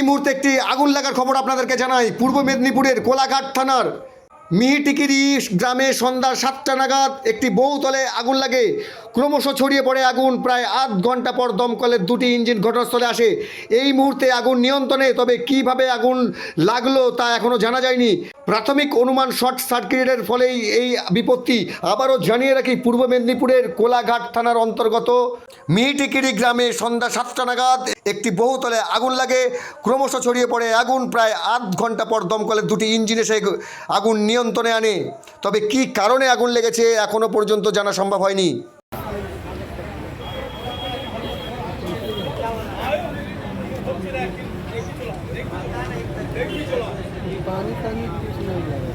এই মুহূর্তে একটি আগুন লাগার খবর আপনাদেরকে জানাই। পূর্ব মেদিনীপুরের কোলাঘাট থানার মিহিটিকিরি গ্রামে সন্ধ্যা 7টা নাগাদ একটি বহুতলে আগুন লাগে। ক্রমশ ছড়িয়ে পড়ে আগুন। প্রায় আধ ঘন্টা পর দমকলের 2টি ইঞ্জিন ঘটনাস্থলে আসে। এই মুহূর্তে আগুন নিয়ন্ত্রণে, তবে কিভাবে আগুন লাগলো তা এখনও জানা যায়নি। প্রাথমিক অনুমান শর্ট সার্কিটের ফলেই এই বিপত্তি। আবারও জানিয়ে রাখি, পূর্ব মেদিনীপুরের কোলাঘাট থানার অন্তর্গত মিহিটিকিরি গ্রামে সন্ধ্যা 7টা নাগাদ একটি বহুতলে আগুন লাগে। ক্রমশ ছড়িয়ে পড়ে আগুন। প্রায় আধ ঘন্টা পর দমকলের 2টি ইঞ্জিন এসে আগুন নিয়ন্ত্রণে আনে। তবে কী কারণে আগুন লেগেছে এখনও পর্যন্ত জানা সম্ভব হয়নি। पानी पानी कुछ नहीं लगा।